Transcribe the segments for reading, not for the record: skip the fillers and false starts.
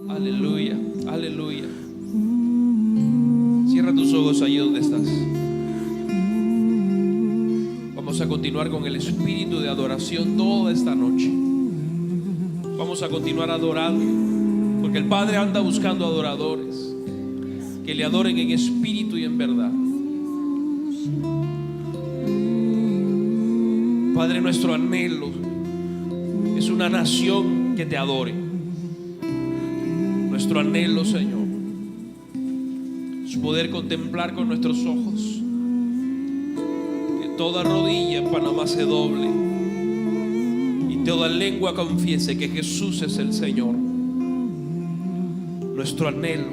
Aleluya, aleluya. Cierra tus ojos ahí donde estás. Vamos a continuar con el espíritu de adoración toda esta noche. Vamos a continuar adorando, porque el Padre anda buscando adoradores que le adoren en espíritu y en verdad. Padre, nuestro anhelo es una nación que te adore. Nuestro anhelo, Señor, es poder contemplar con nuestros ojos que toda rodilla en Panamá se doble y toda lengua confiese que Jesús es el Señor. Nuestro anhelo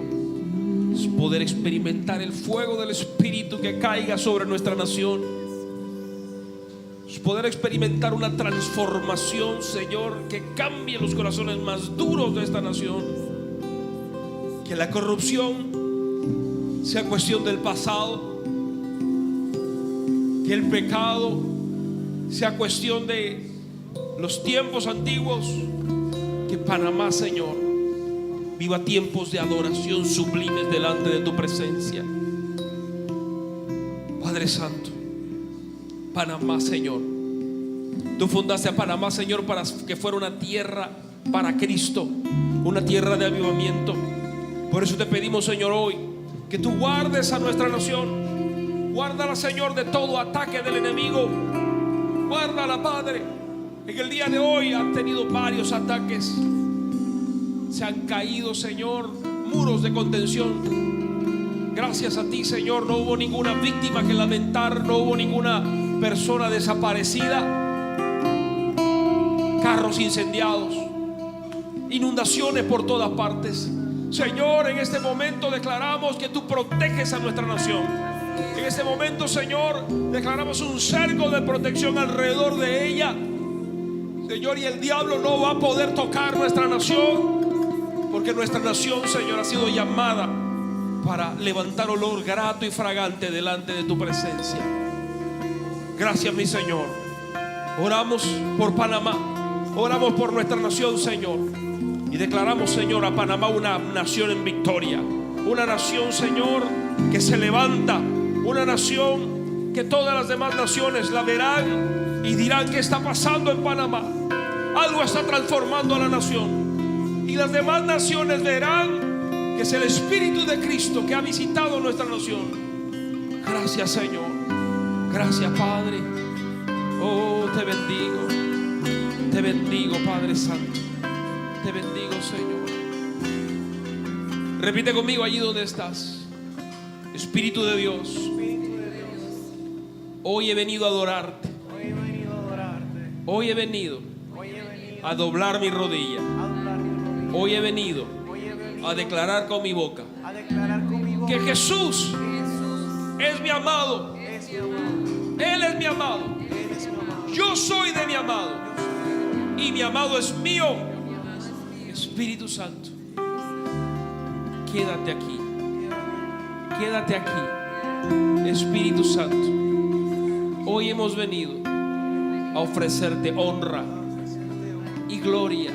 es poder experimentar el fuego del Espíritu que caiga sobre nuestra nación. Es poder experimentar una transformación, Señor, que cambie los corazones más duros de esta nación. Que la corrupción sea cuestión del pasado, que el pecado sea cuestión de los tiempos antiguos. Que Panamá, Señor, viva tiempos de adoración sublimes delante de tu presencia. Padre Santo, Panamá, Señor, tú fundaste a Panamá, Señor, para que fuera una tierra para Cristo, una tierra de avivamiento. Por eso te pedimos, Señor, hoy que tú guardes a nuestra nación. Guárdala, Señor, de todo ataque del enemigo. Guárdala, Padre. En el día de hoy han tenido varios ataques. Se han caído, Señor, muros de contención. Gracias a ti, Señor, no hubo ninguna víctima que lamentar. No hubo ninguna persona desaparecida. Carros incendiados, inundaciones por todas partes. Señor, en este momento declaramos que tú proteges a nuestra nación. En este momento, Señor, declaramos un cerco de protección alrededor de ella, Señor, y el diablo no va a poder tocar nuestra nación, porque nuestra nación, Señor, ha sido llamada para levantar olor grato y fragante delante de tu presencia. Gracias, mi Señor. Oramos por Panamá, oramos por nuestra nación, Señor. Y declaramos, Señor, a Panamá una nación en victoria. Una nación, Señor, que se levanta. Una nación que todas las demás naciones la verán y dirán: ¿qué está pasando en Panamá? Algo está transformando a la nación. Y las demás naciones verán que es el Espíritu de Cristo que ha visitado nuestra nación. Gracias, Señor. Gracias, Padre. Oh, te bendigo. Te bendigo, Padre Santo. Te bendigo, Señor. Repite conmigo allí donde estás. Espíritu de Dios, hoy he venido a adorarte. Hoy he venido a doblar mi rodilla. Hoy he venido a declarar con mi boca que Jesús es mi amado. Él es mi amado. Yo soy de mi amado y mi amado es mío. Espíritu Santo, quédate aquí. Quédate aquí. Espíritu Santo, hoy hemos venido a ofrecerte honra y gloria.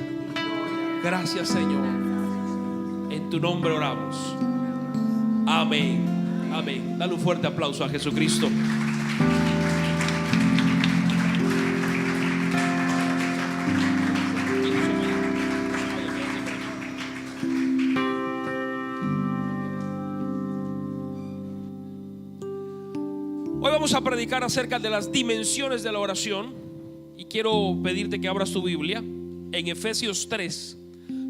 Gracias, Señor. En tu nombre oramos. Amén. Amén. Dale un fuerte aplauso a Jesucristo. Hoy vamos a predicar acerca de las dimensiones de la oración. Y quiero pedirte que abras tu Biblia en Efesios 3,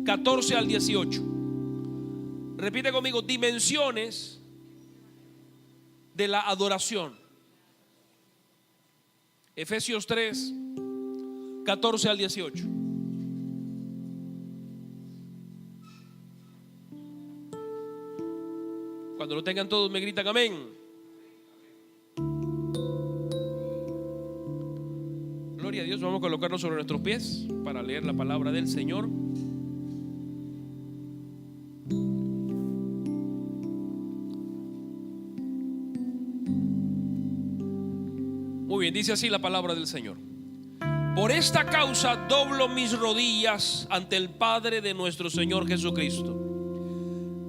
14 al 18. Repite conmigo: dimensiones de la adoración. Efesios 3, 14 al 18. Cuando lo tengan todos me gritan amén. Gloria a Dios. Vamos a colocarnos sobre nuestros pies para leer la palabra del Señor. Muy bien, dice así la palabra del Señor. Por esta causa doblo mis rodillas ante el Padre de nuestro Señor Jesucristo,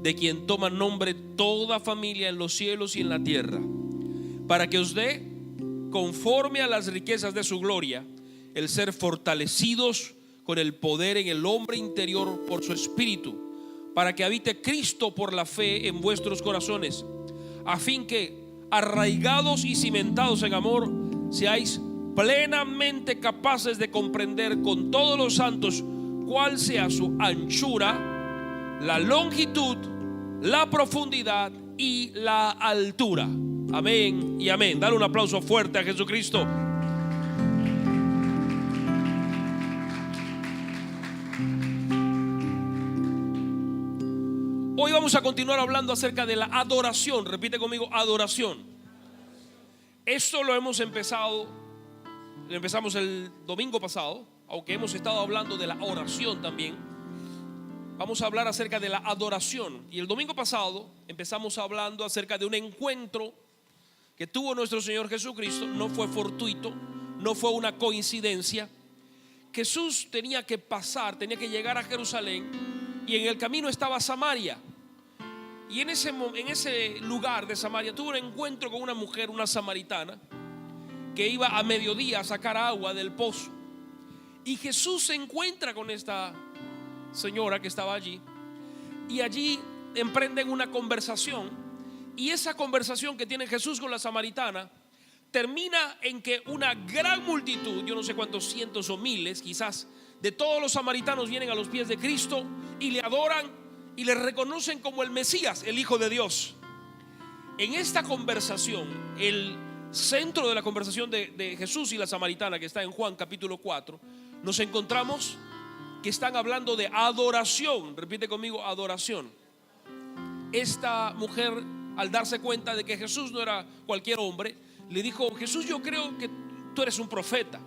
de quien toma nombre toda familia en los cielos y en la tierra, para que os dé, conforme a las riquezas de su gloria, el ser fortalecidos con el poder en el hombre interior por su espíritu, para que habite Cristo por la fe en vuestros corazones, a fin que, arraigados y cimentados en amor, seáis plenamente capaces de comprender con todos los santos cuál sea su anchura, la longitud, la profundidad y la altura. Amén y amén. Dale un aplauso fuerte a Jesucristo. Hoy vamos a continuar hablando acerca de la adoración. Repite conmigo: adoración. Esto lo empezamos el domingo pasado, aunque hemos estado hablando de la oración también. Vamos a hablar acerca de la adoración. Y el domingo pasado empezamos hablando acerca de un encuentro que tuvo nuestro Señor Jesucristo. No fue fortuito, no fue una coincidencia. Jesús tenía que pasar, tenía que llegar a Jerusalén, y en el camino estaba Samaria. Y en ese lugar de Samaria tuvo un encuentro con una mujer, una samaritana, que iba a mediodía a sacar agua del pozo. Y Jesús se encuentra con esta señora que estaba allí, y allí emprenden una conversación. Y esa conversación que tiene Jesús con la samaritana termina en que una gran multitud, yo no sé cuántos cientos o miles quizás, de todos los samaritanos vienen a los pies de Cristo y le adoran y le reconocen como el Mesías, el Hijo de Dios. En esta conversación, el centro de la conversación de Jesús y la samaritana, que está en Juan capítulo 4, nos encontramos que están hablando de adoración. Repite conmigo: adoración. Esta mujer, al darse cuenta de que Jesús no era cualquier hombre, le dijo: Jesús, yo creo que tú eres un profeta.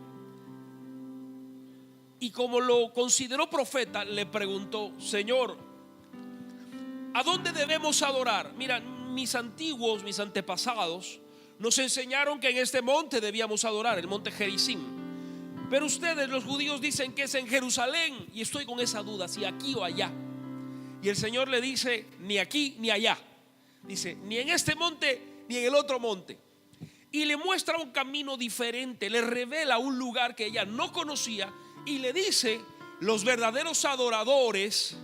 Y como lo consideró profeta, le preguntó: Señor, ¿a dónde debemos adorar? Mira, mis antepasados nos enseñaron que en este monte debíamos adorar, el monte Gerizim. Pero ustedes, los judíos, dicen que es en Jerusalén, y estoy con esa duda, si aquí o allá. Y el Señor le dice: ni aquí ni allá. Dice: ni en este monte ni en el otro monte. Y le muestra un camino diferente, le revela un lugar que ella no conocía, y le dice: los verdaderos adoradores,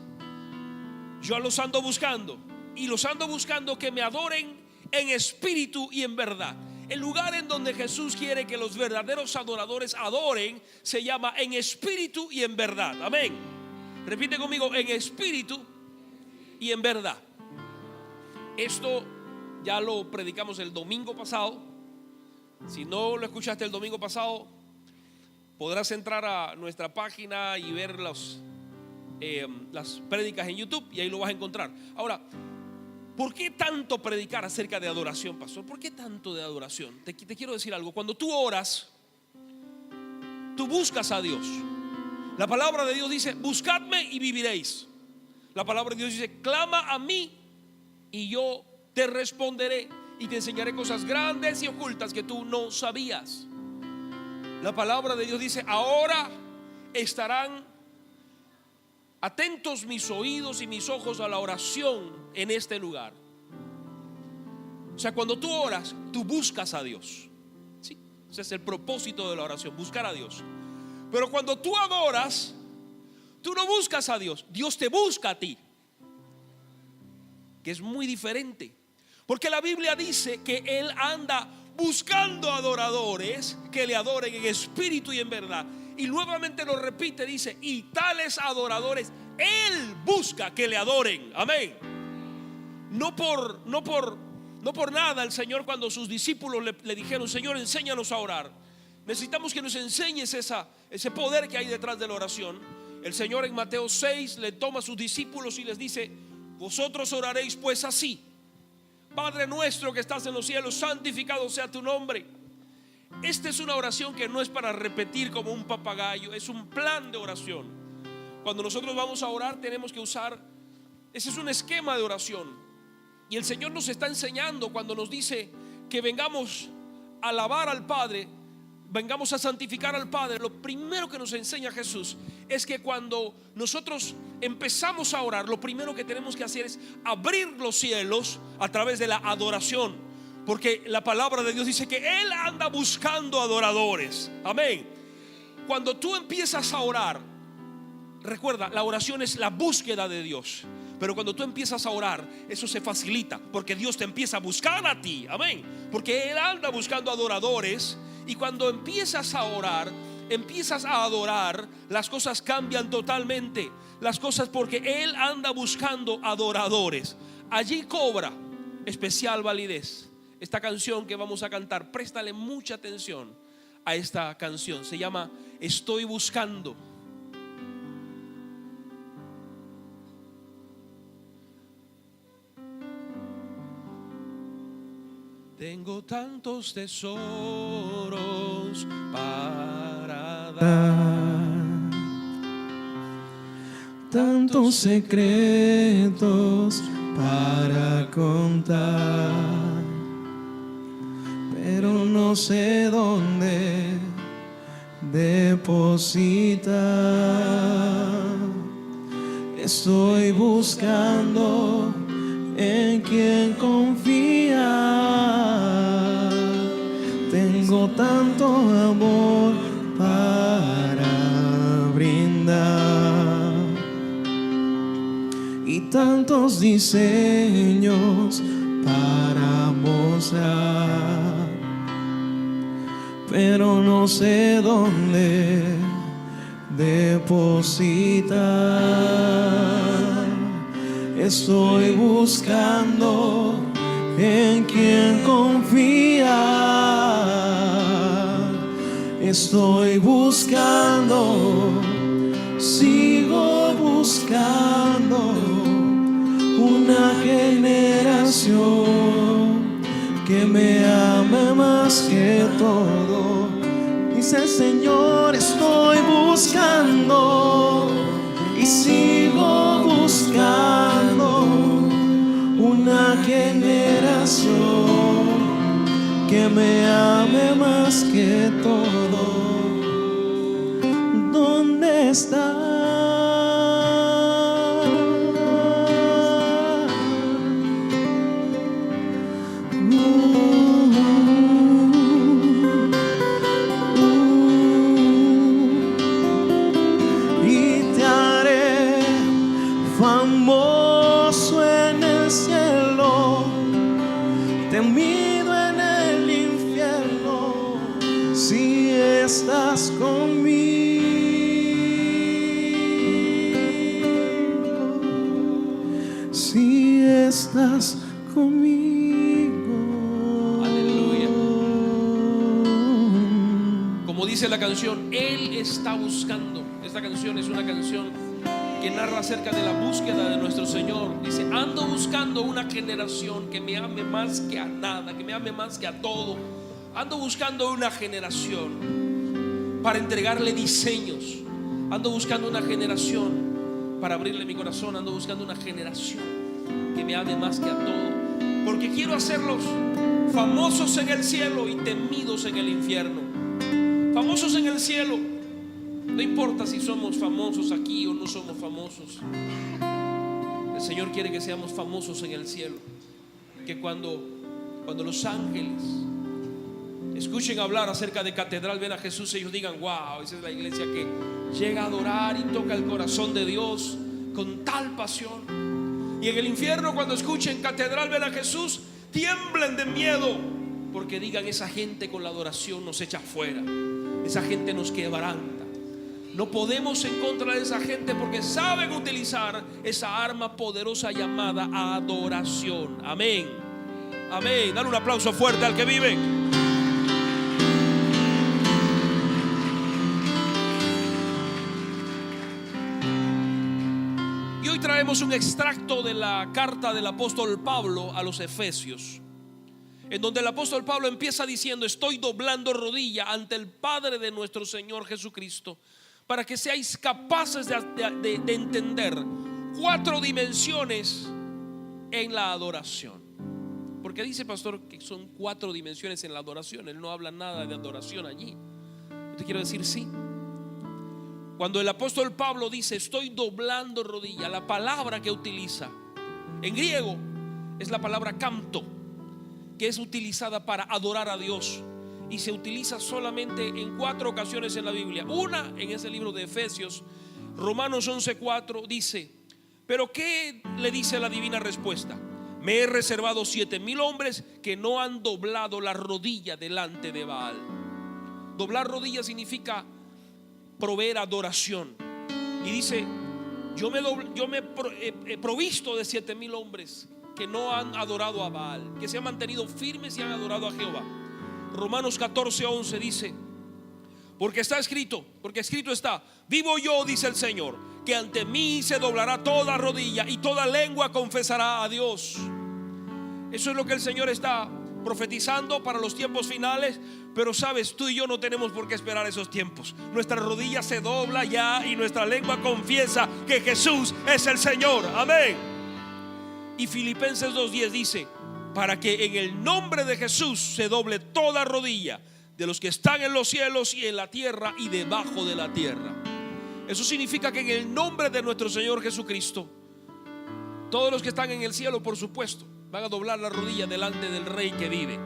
yo los ando buscando, y los ando buscando que me adoren en espíritu y en verdad. El lugar en donde Jesús quiere que los verdaderos adoradores adoren se llama en espíritu y en verdad. Amén. Repite conmigo: en espíritu y en verdad. Esto ya lo predicamos el domingo pasado. Si no lo escuchaste el domingo pasado, podrás entrar a nuestra página y ver las prédicas en YouTube, y ahí lo vas a encontrar. Ahora, ¿por qué tanto predicar acerca de adoración, pastor? ¿Por qué tanto de adoración? Te quiero decir algo. Cuando tú oras, tú buscas a Dios. La palabra de Dios dice: buscadme y viviréis. La palabra de Dios dice: clama a mí y yo te responderé y te enseñaré cosas grandes y ocultas que tú no sabías. La palabra de Dios dice: ahora estarán atentos mis oídos y mis ojos a la oración en este lugar. O sea, cuando tú oras, tú buscas a Dios. ¿Sí? Ese es el propósito de la oración, buscar a Dios. Pero cuando tú adoras, tú no buscas a Dios, Dios te busca a ti, que es muy diferente. Porque la Biblia dice que Él anda buscando adoradores que le adoren en espíritu y en verdad. Y nuevamente lo repite, dice: y tales adoradores Él busca que le adoren. Amén. No por nada el Señor, cuando sus discípulos le dijeron: Señor, enséñanos a orar, necesitamos que nos enseñes ese poder que hay detrás de la oración. El Señor en Mateo 6 le toma a sus discípulos y les dice: vosotros oraréis pues así: Padre nuestro que estás en los cielos, santificado sea tu nombre. Esta es una oración que no es para repetir como un papagayo, es un plan de oración. Cuando nosotros vamos a orar, tenemos que usar, ese es un esquema de oración. Y el Señor nos está enseñando, cuando nos dice que vengamos a alabar al Padre, vengamos a santificar al Padre, lo primero que nos enseña Jesús es que cuando nosotros empezamos a orar, lo primero que tenemos que hacer es abrir los cielos a través de la adoración, porque la palabra de Dios dice que Él anda buscando adoradores. Amén. Cuando tú empiezas a orar, recuerda, la oración es la búsqueda de Dios. Pero cuando tú empiezas a orar, eso se facilita, porque Dios te empieza a buscar a ti. Amén. Porque Él anda buscando adoradores. Y cuando empiezas a orar, empiezas a adorar, las cosas cambian totalmente. Las cosas, porque Él anda buscando adoradores. Allí cobra especial validez esta canción que vamos a cantar. Préstale mucha atención a esta canción. Se llama Estoy buscando. Tengo tantos tesoros para dar, tantos secretos para contar, pero no sé dónde depositar. Estoy buscando en quien confiar. Tengo tanto amor para brindar y tantos diseños para mostrar, pero no sé dónde depositar. Estoy buscando en quien confiar. Estoy buscando, sigo buscando una generación que me ame más que todo. Dice el Señor, estoy buscando y sigo buscando una generación que me ame más que todo. ¿Dónde está? Y te haré famoso en el cielo, temido en el infierno, si estás conmigo, si estás conmigo. Aleluya. Como dice la canción, Él está buscando. Esta canción es una canción que narra acerca de la búsqueda de nuestro Señor. Dice, ando buscando una generación que me ame más que a nada, que me ame más que a todo. Ando buscando una generación para entregarle diseños. Ando buscando una generación para abrirle mi corazón. Ando buscando una generación que me ame más que a todo, porque quiero hacerlos famosos en el cielo y temidos en el infierno. Famosos en el cielo. No importa si somos famosos aquí o no somos famosos. El Señor quiere que seamos famosos en el cielo. Que cuando los ángeles escuchen hablar acerca de Catedral Ven a Jesús, ellos digan, wow, esa es la iglesia que llega a adorar y toca el corazón de Dios con tal pasión. Y en el infierno, cuando escuchen Catedral Ven a Jesús, tiemblen de miedo, porque digan, esa gente con la adoración nos echa fuera, esa gente nos quebranta. No podemos en contra de esa gente, porque saben utilizar esa arma poderosa llamada adoración. Amén. Amén. Dale un aplauso fuerte al que vive. Y hoy traemos un extracto de la carta del apóstol Pablo a los Efesios, en donde el apóstol Pablo empieza diciendo, estoy doblando rodilla ante el Padre de nuestro Señor Jesucristo, para que seáis capaces de entender 4 dimensiones en la adoración. Porque dice pastor que son 4 dimensiones en la adoración. Él no habla nada de adoración allí. te quiero decir sí. Cuando el apóstol Pablo dice estoy doblando rodilla, la palabra que utiliza en griego es la palabra canto, que es utilizada para adorar a Dios, y se utiliza solamente en 4 ocasiones en la Biblia. Una en ese libro de Efesios. Romanos 11:4 dice: pero ¿qué le dice la divina respuesta? Me he reservado 7,000 hombres que no han doblado la rodilla delante de Baal. Doblar rodilla significa proveer adoración. Y dice: yo me he provisto de 7,000 hombres que no han adorado a Baal, que se han mantenido firmes y han adorado a Jehová. Romanos 14:11 dice: porque escrito está: vivo yo, dice el Señor, que ante mí se doblará toda rodilla y toda lengua confesará a Dios. Eso es lo que el Señor está profetizando para los tiempos finales. Pero sabes, tú y yo no tenemos por qué esperar esos tiempos. Nuestra rodilla se dobla ya y nuestra lengua confiesa que Jesús es el Señor. Amén. Y Filipenses 2:10 dice: para que en el nombre de Jesús se doble toda rodilla de los que están en los cielos y en la tierra y debajo de la tierra. Eso significa que en el nombre de nuestro Señor Jesucristo, todos los que están en el cielo, por supuesto, van a doblar la rodilla delante del Rey que vive,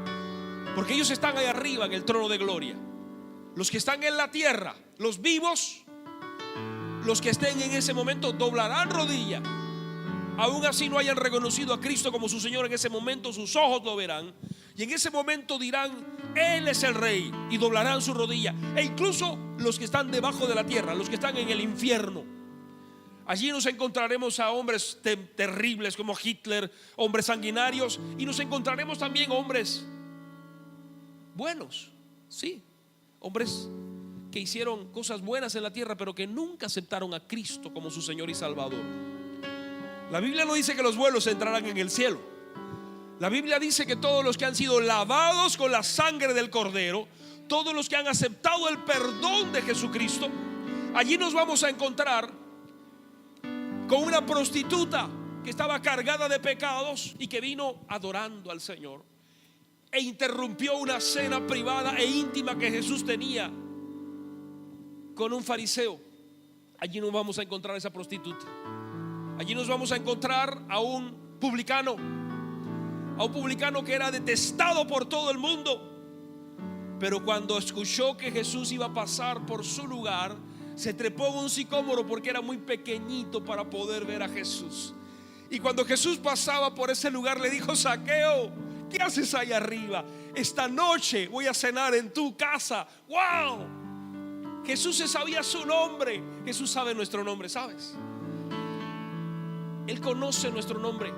porque ellos están ahí arriba en el trono de gloria. Los que están en la tierra, los vivos, los que estén en ese momento doblarán rodilla. Aún así no hayan reconocido a Cristo como su Señor, en ese momento sus ojos lo verán, y en ese momento dirán: Él es el Rey, y doblarán su rodilla. E incluso los que están debajo de la tierra, los que están en el infierno, allí nos encontraremos a hombres terribles como Hitler, hombres sanguinarios, y nos encontraremos también hombres buenos, sí, hombres que hicieron cosas buenas en la tierra, pero que nunca aceptaron a Cristo como su Señor y Salvador. La Biblia no dice que los buenos entrarán en el cielo. La Biblia dice que todos los que han sido lavados con la sangre del Cordero, todos los que han aceptado el perdón de Jesucristo, allí nos vamos a encontrar con una prostituta que estaba cargada de pecados y que vino adorando al Señor e interrumpió una cena privada e íntima que Jesús tenía con un fariseo. Allí nos vamos a encontrar a esa prostituta. Allí nos vamos a encontrar a un publicano que era detestado por todo el mundo, pero cuando escuchó que Jesús iba a pasar por su lugar, se trepó en un sicómoro porque era muy pequeñito para poder ver a Jesús. Y cuando Jesús pasaba por ese lugar, le dijo: Zaqueo, ¿qué haces ahí arriba? Esta noche voy a cenar en tu casa. ¡Wow! Jesús se sabía su nombre. Jesús sabe nuestro nombre, ¿sabes? Él conoce nuestro nombre.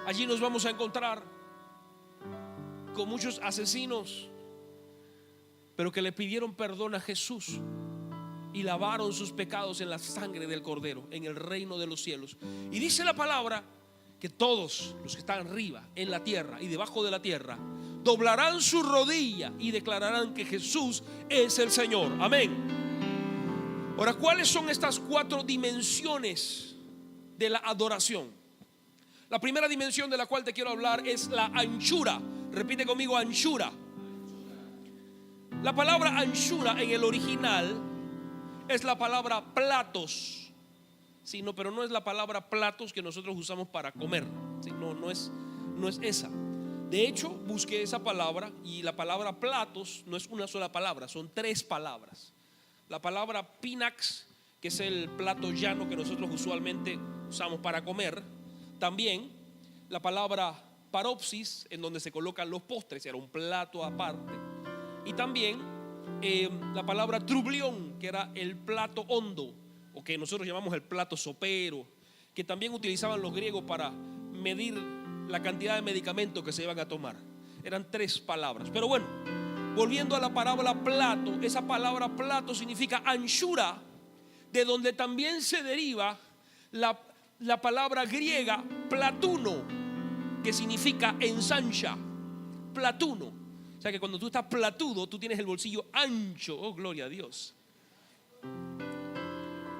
Allí nos vamos a encontrar con muchos asesinos, pero que le pidieron perdón a Jesús y lavaron sus pecados en la sangre del Cordero, en el reino de los cielos. Y dice la palabra que todos los que están arriba en la tierra y debajo de la tierra doblarán su rodilla y declararán que Jesús es el Señor. Amén. Ahora, ¿cuáles son estas 4 dimensiones de la adoración? La primera dimensión de la cual te quiero hablar es la anchura. Repite conmigo: anchura. La palabra anchura en el original es la palabra platos. Sí, no, pero no es la palabra platos que nosotros usamos para comer. Sí, no es esa. De hecho, busqué esa palabra y la palabra platos no es una sola palabra, son 3 palabras. La palabra pinax, que es el plato llano que nosotros usualmente usamos para comer. También la palabra paropsis, en donde se colocan los postres, era un plato aparte. Y también la palabra trublión, que era el plato hondo, o que nosotros llamamos el plato sopero, que también utilizaban los griegos para medir la cantidad de medicamentos que se iban a tomar. Eran 3 palabras. Pero bueno, volviendo a la palabra plato, esa palabra plato significa anchura, de donde también se deriva la palabra griega platuno, que significa ensancha. Platuno. O sea que cuando tú estás platudo, tú tienes el bolsillo ancho. Oh, gloria a Dios.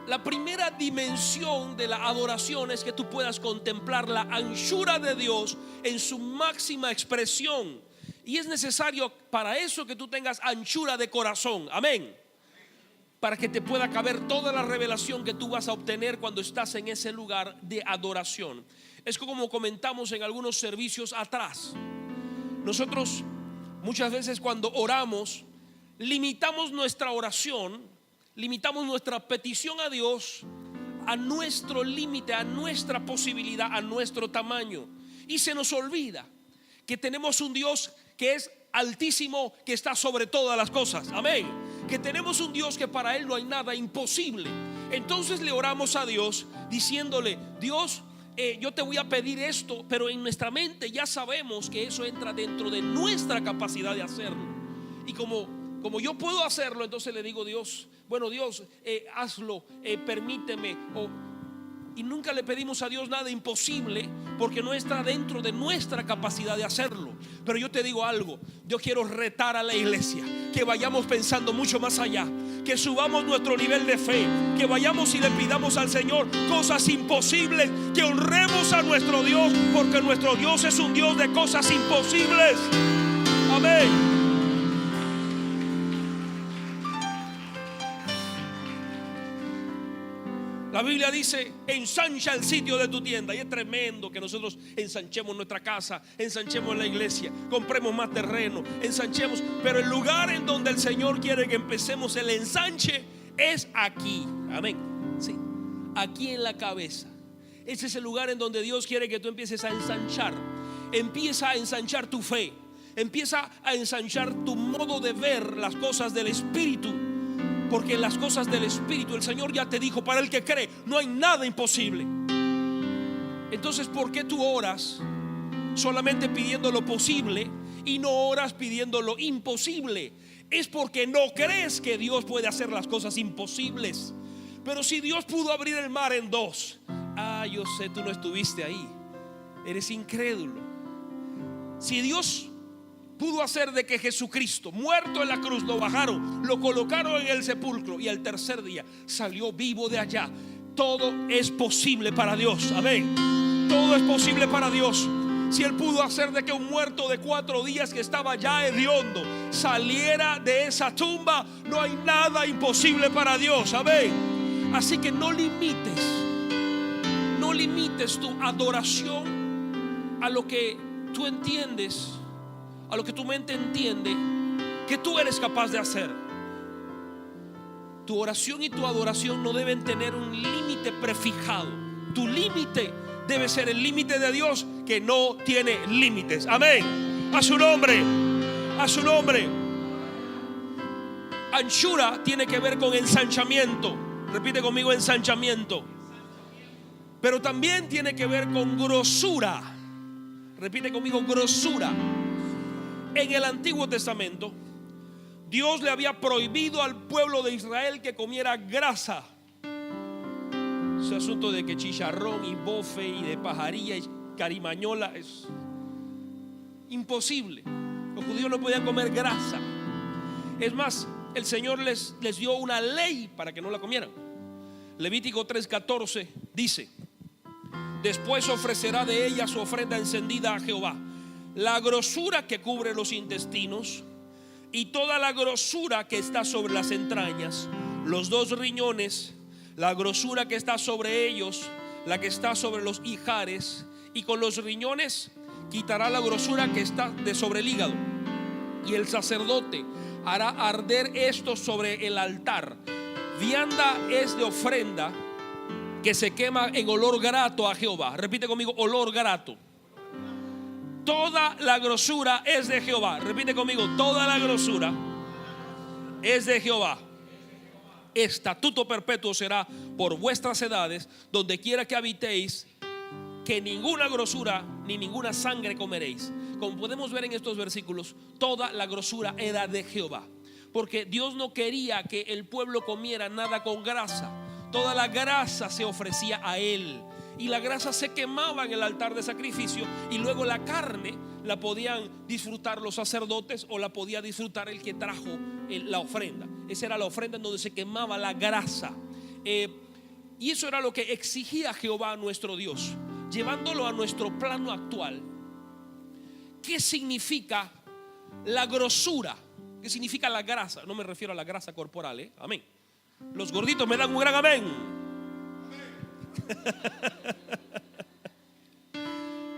La primera dimensión de la adoración es que tú puedas contemplar la anchura de Dios en su máxima expresión. Y es necesario para eso que tú tengas anchura de corazón. Amén. Para que te pueda caber toda la revelación que tú vas a obtener cuando estás en ese lugar de adoración. Es como comentamos en algunos servicios atrás. Nosotros muchas veces cuando oramos limitamos nuestra oración, limitamos nuestra petición a Dios a nuestro límite, a nuestra posibilidad, a nuestro tamaño. Y se nos olvida que tenemos un Dios que es altísimo, que está sobre todas las cosas. Amén. Que tenemos un Dios que para Él no hay nada imposible. Entonces le oramos a Dios diciéndole: Dios, yo te voy a pedir esto, pero en nuestra mente ya sabemos que eso entra dentro de nuestra capacidad de hacerlo. Y como yo puedo hacerlo, entonces le digo: Dios, bueno, Dios, hazlo, permíteme. Y nunca le pedimos a Dios nada imposible, porque no está dentro de nuestra capacidad de hacerlo. Pero yo te digo algo: yo quiero retar a la iglesia que vayamos pensando mucho más allá, que subamos nuestro nivel de fe, que vayamos y le pidamos al Señor cosas imposibles, que honremos a nuestro Dios, porque nuestro Dios es un Dios de cosas imposibles. Amén. La Biblia dice: ensancha el sitio de tu tienda. Y es tremendo que nosotros ensanchemos nuestra casa, ensanchemos la iglesia, compremos más terreno, ensanchemos. Pero el lugar en donde el Señor quiere que empecemos el ensanche es aquí. Amén. Sí, aquí en la cabeza. Ese es el lugar en donde Dios quiere que tú empieces a ensanchar. Empieza a ensanchar tu fe. Empieza a ensanchar tu modo de ver las cosas del Espíritu. Porque en las cosas del Espíritu el Señor ya te dijo: para el que cree no hay nada imposible. Entonces, ¿por qué tú oras solamente pidiendo lo posible y no oras pidiendo lo imposible? Es porque no crees que Dios puede hacer las cosas imposibles. Pero si Dios pudo abrir el mar en dos, yo sé, tú no estuviste ahí, eres incrédulo. Si Dios pudo hacer de que Jesucristo, muerto en la cruz, lo bajaron, lo colocaron en el sepulcro y al tercer día salió vivo de allá, todo es posible para Dios. Amén. Todo es posible para Dios. Si Él pudo hacer de que un muerto de 4 días que estaba ya hediondo saliera de esa tumba, no hay nada imposible para Dios. Amén. Así que no limites tu adoración a lo que tú entiendes, a lo que tu mente entiende que tú eres capaz de hacer. Tu oración y tu adoración no deben tener un límite prefijado. Tu límite debe ser el límite de Dios, que no tiene límites. Amén. A su nombre. A su nombre. Anchura tiene que ver con ensanchamiento. Repite conmigo: ensanchamiento. Pero también tiene que ver con grosura. Repite conmigo: grosura. En el Antiguo Testamento, Dios le había prohibido al pueblo de Israel que comiera grasa. Ese asunto de que chicharrón y bofe y de pajarilla y carimañola es imposible. Los judíos no podían comer grasa. Es más, el Señor les dio una ley para que no la comieran. Levítico 3:14 dice: después ofrecerá de ella su ofrenda encendida a Jehová la grosura que cubre los intestinos y toda la grosura que está sobre las entrañas, los 2 riñones, la grosura que está sobre ellos, la que está sobre los ijares, y con los riñones quitará la grosura que está de sobre el hígado. Y el sacerdote hará arder esto sobre el altar. Vianda es de ofrenda que se quema en olor grato a Jehová. Repite conmigo: olor grato. Toda la grosura es de Jehová. Repite conmigo: toda la grosura es de Jehová. Estatuto perpetuo será por vuestras edades, donde quiera que habitéis, que ninguna grosura ni ninguna sangre comeréis. Como podemos ver en estos versículos, toda la grosura era de Jehová, porque Dios no quería que el pueblo comiera nada con grasa. Toda la grasa se ofrecía a Él, y la grasa se quemaba en el altar de sacrificio, y luego la carne la podían disfrutar los sacerdotes o la podía disfrutar el que trajo la ofrenda. Esa era la ofrenda en donde se quemaba la grasa, y eso era lo que exigía Jehová nuestro Dios. Llevándolo a nuestro plano actual, ¿qué significa la grosura, que significa la grasa. No me refiero a la grasa corporal, amén. Los gorditos me dan un gran amén.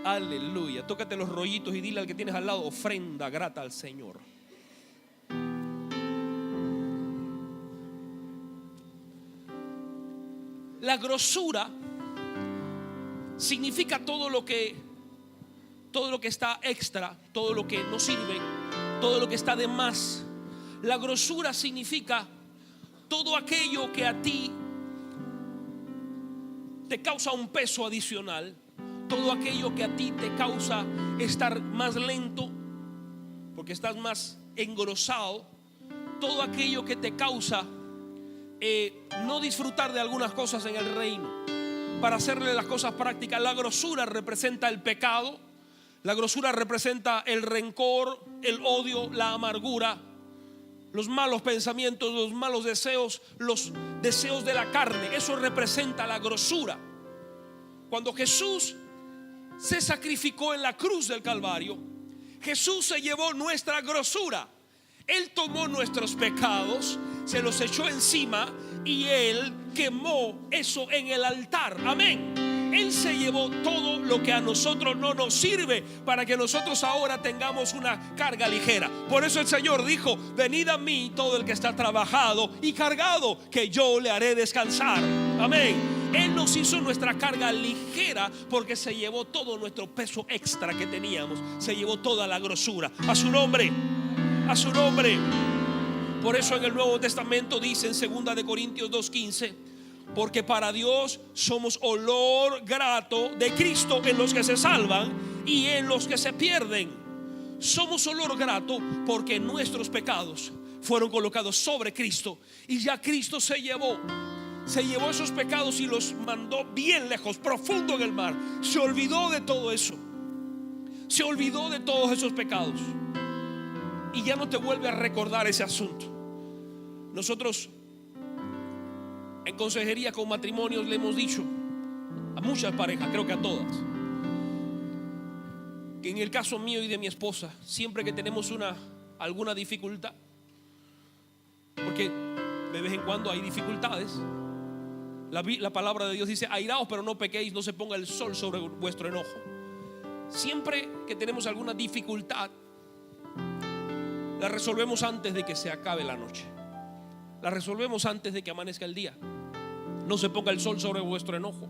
Aleluya. Tócate los rollitos y dile al que tienes al lado: ofrenda grata al Señor. La grosura significa todo lo que está extra, todo lo que no sirve, todo lo que está de más. La grosura significa todo aquello que a ti te causa un peso adicional, todo aquello que a ti te causa estar más lento porque estás más engrosado, todo aquello que te causa no disfrutar de algunas cosas en el reino. Para hacerle las cosas prácticas, la grosura representa el pecado, la grosura representa el rencor, el odio, la amargura, los malos pensamientos, los malos deseos, los deseos de la carne. Eso representa la grosura. Cuando Jesús se sacrificó en la cruz del Calvario, Jesús se llevó nuestra grosura. Él tomó nuestros pecados, se los echó encima y Él quemó eso en el altar. Amén. Él se llevó todo lo que a nosotros no nos sirve, para que nosotros ahora tengamos una carga ligera. Por eso el Señor dijo: venid a mí todo el que está trabajado y cargado, que yo le haré descansar. Amén. Él nos hizo nuestra carga ligera porque se llevó todo nuestro peso extra que teníamos. Se llevó toda la grosura. A su nombre, a su nombre. Por eso en el Nuevo Testamento dice en 2 Corintios 2:15: porque para Dios somos olor grato de Cristo en los que se salvan y en los que se pierden. Somos olor grato porque nuestros pecados fueron colocados sobre Cristo, y ya Cristo se llevó esos pecados y los mandó bien lejos, profundo en el mar. Se olvidó de todo eso, se olvidó de todos esos pecados y ya no te vuelve a recordar ese asunto. Nosotros en consejería con matrimonios le hemos dicho a muchas parejas, creo que a todas, que en el caso mío y de mi esposa, siempre que tenemos alguna dificultad, porque de vez en cuando hay dificultades, la palabra de Dios dice: airaos pero no pequéis, no se ponga el sol sobre vuestro enojo. Siempre que tenemos alguna dificultad, la resolvemos antes de que se acabe la noche, la resolvemos antes de que amanezca el día. No se ponga el sol sobre vuestro enojo.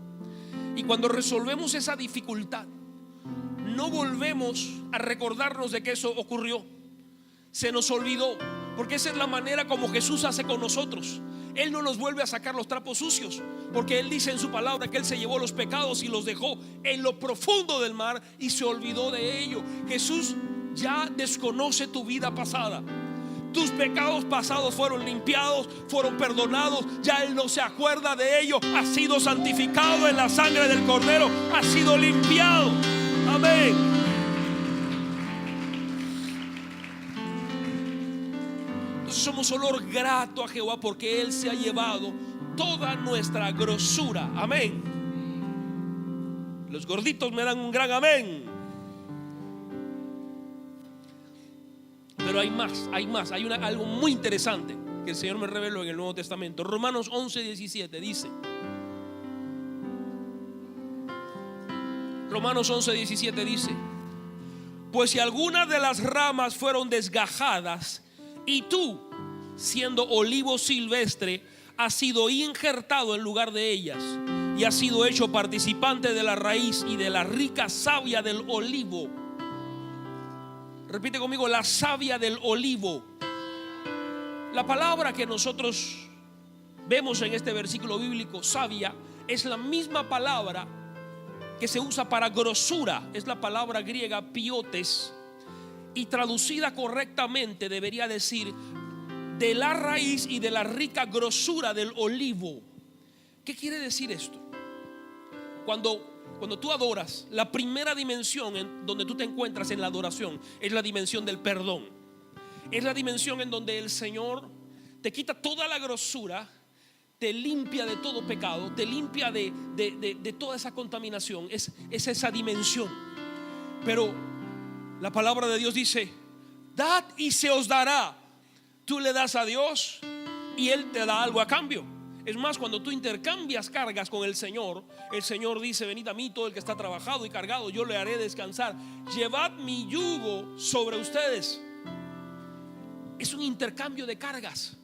Y cuando resolvemos esa dificultad, no volvemos a recordarnos de que eso ocurrió. Se nos olvidó, porque esa es la manera como Jesús hace con nosotros. Él no nos vuelve a sacar los trapos sucios, porque Él dice en su palabra que Él se llevó los pecados y los dejó en lo profundo del mar y se olvidó de ello. Jesús ya desconoce tu vida pasada. Tus pecados pasados fueron limpiados, fueron perdonados. Ya Él no se acuerda de ello. Ha sido santificado en la sangre del Cordero, ha sido limpiado. Amén. Entonces somos olor grato a Jehová porque Él se ha llevado toda nuestra grosura. Amén. Los gorditos me dan un gran amén. Pero hay más. Hay algo muy interesante que el Señor me reveló en el Nuevo Testamento. Romanos 11:17 dice: Romanos 11:17 dice: pues si algunas de las ramas fueron desgajadas, y tú, siendo olivo silvestre, has sido injertado en lugar de ellas, y has sido hecho participante de la raíz y de la rica savia del olivo. Repite conmigo: la savia del olivo. La palabra que nosotros vemos en este versículo bíblico, savia, es la misma palabra que se usa para grosura. Es la palabra griega piotes, y traducida correctamente debería decir: de la raíz y de la rica grosura del olivo. ¿Qué quiere decir esto? Cuando tú adoras, la primera dimensión en donde tú te encuentras en la adoración es la dimensión del perdón. Es la dimensión en donde el Señor te quita toda la grosura, te limpia de todo pecado, te limpia de toda esa contaminación. Es esa dimensión. Pero la palabra de Dios dice: Dad y se os dará. Tú le das a Dios y Él te da algo a cambio. Es más, cuando tú intercambias cargas con el Señor dice: venid a mí todo el que está trabajado y cargado, yo le haré descansar. Llevad mi yugo sobre ustedes. Es un intercambio de cargas.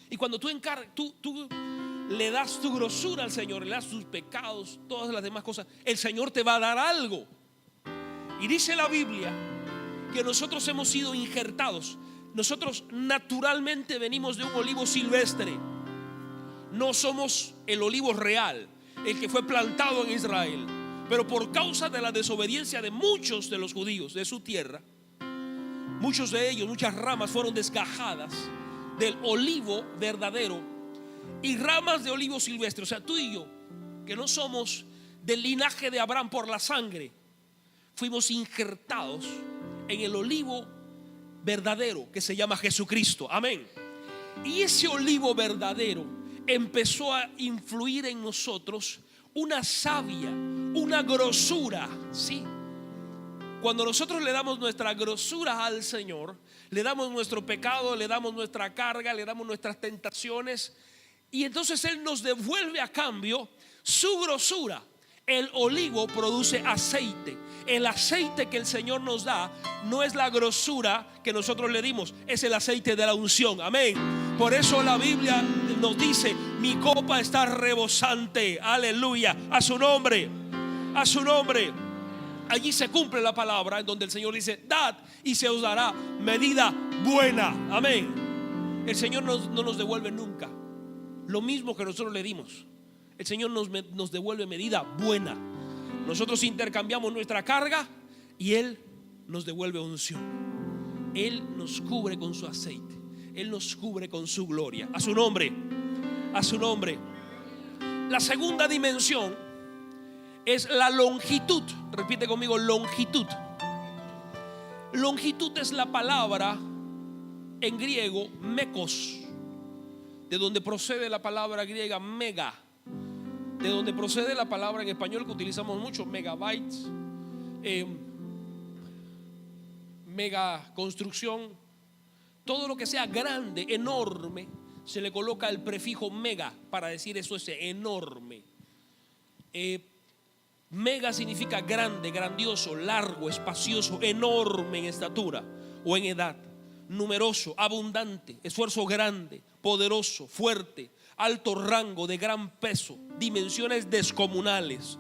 Y cuando tú le das tu grosura al Señor, le das tus pecados, todas las demás cosas, el Señor te va a dar algo. Y dice la Biblia que nosotros hemos sido injertados. Nosotros naturalmente venimos de un olivo silvestre. No somos el olivo real, el que fue plantado en Israel. Pero por causa de la desobediencia de muchos de los judíos de su tierra, muchos de ellos, muchas ramas fueron desgajadas del olivo verdadero y ramas de olivo silvestre. O sea, tú y yo, que no somos del linaje de Abraham por la sangre, fuimos injertados en el olivo verdadero que se llama Jesucristo. Amén. Y ese olivo verdadero empezó a influir en nosotros una savia, una grosura. Sí. Cuando nosotros le damos nuestra grosura al Señor, le damos nuestro pecado, le damos nuestra carga, le damos nuestras tentaciones, y entonces Él nos devuelve a cambio su grosura. El olivo produce aceite. El aceite que el Señor nos da no es la grosura que nosotros le dimos, es el aceite de la unción. Amén. Por eso la Biblia nos dice: mi copa está rebosante. Aleluya. A su nombre. A su nombre. Allí se cumple la palabra en donde el Señor dice: dad y se os dará medida buena. Amén. El Señor no nos devuelve nunca lo mismo que nosotros le dimos. El Señor nos devuelve medida buena. Nosotros intercambiamos nuestra carga y Él nos devuelve unción. Él nos cubre con su aceite. Él nos cubre con su gloria. A su nombre. A su nombre. La segunda dimensión es la longitud. Repite conmigo: longitud. Longitud es la palabra en griego mekos, de donde procede la palabra griega mega, de donde procede la palabra en español que utilizamos mucho, megabytes, mega construcción. Todo lo que sea grande, enorme, se le coloca el prefijo mega para decir eso es enorme. Mega significa grande, grandioso, largo, espacioso, enorme en estatura o en edad, numeroso, abundante, esfuerzo grande, poderoso, fuerte, alto rango, de gran peso, dimensiones descomunales,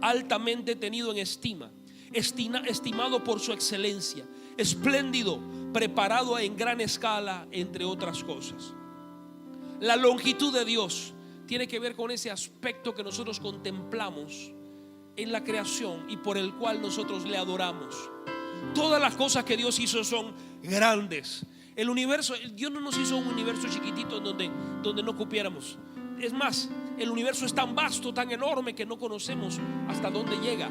altamente tenido en estima, estimado por su excelencia, espléndido, preparado en gran escala, entre otras cosas. La longitud de Dios tiene que ver con ese aspecto que nosotros contemplamos en la creación y por el cual nosotros le adoramos. Todas las cosas que Dios hizo son grandes. El universo, Dios no nos hizo un universo chiquitito donde no cupiéramos. Es más, el universo es tan vasto, tan enorme, que no conocemos hasta dónde llega.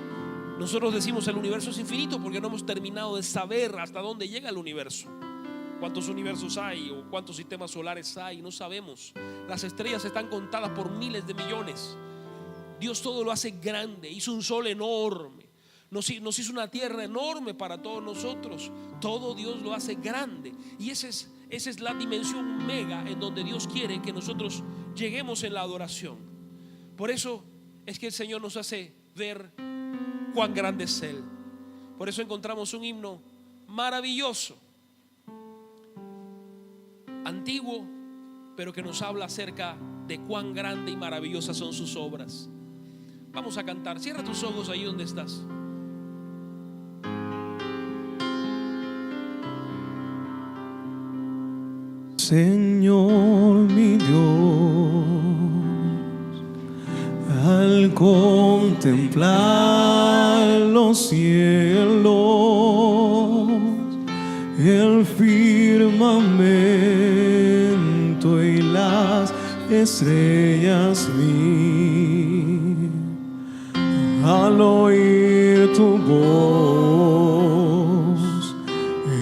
Nosotros decimos el universo es infinito porque no hemos terminado de saber hasta dónde llega el universo. ¿Cuántos universos hay o cuántos sistemas solares hay? No sabemos. Las estrellas están contadas por miles de millones. Dios todo lo hace grande. Hizo un sol enorme, nos hizo una tierra enorme para todos nosotros. Todo Dios lo hace grande. Y esa es la dimensión mega en donde Dios quiere que nosotros lleguemos en la adoración. Por eso es que el Señor nos hace ver cuán grande es Él. Por eso encontramos un himno maravilloso, antiguo, pero que nos habla acerca de cuán grande y maravillosas son sus obras. Vamos a cantar. Cierra tus ojos ahí donde estás. Señor mi Dios, al contemplar los cielos, el firmamento y las estrellas vi, al oír tu voz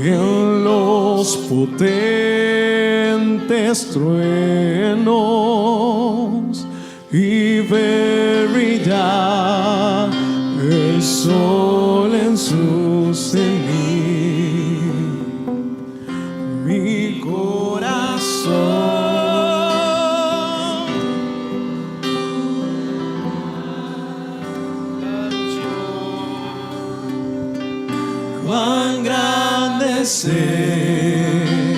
en los potentes truenos y ver brillar el sol en su cenit, cuán grande es Él,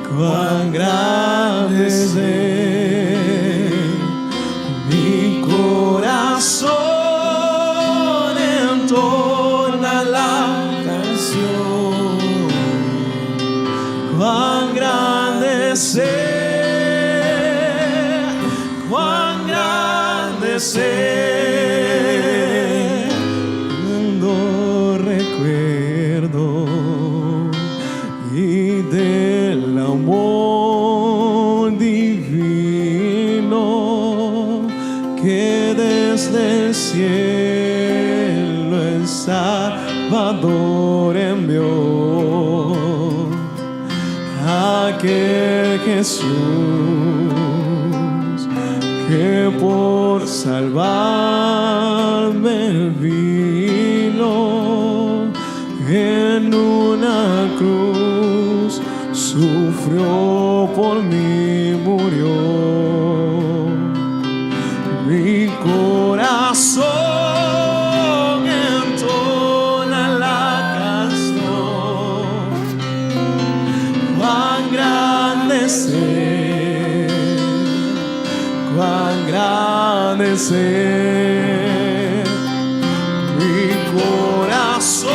cuán grande es Él. Mi corazón entona la canción, cuán grande es Él, cuán grande es Él. Cuando recuerdo y del amor divino que desde el cielo el Salvador envió, aquel Jesús que por salvarme vino, en una cruz sufrió por mí, murió. Mi corazón entona la canción, cuán grande es Él, cuán grande es Él. Mi corazón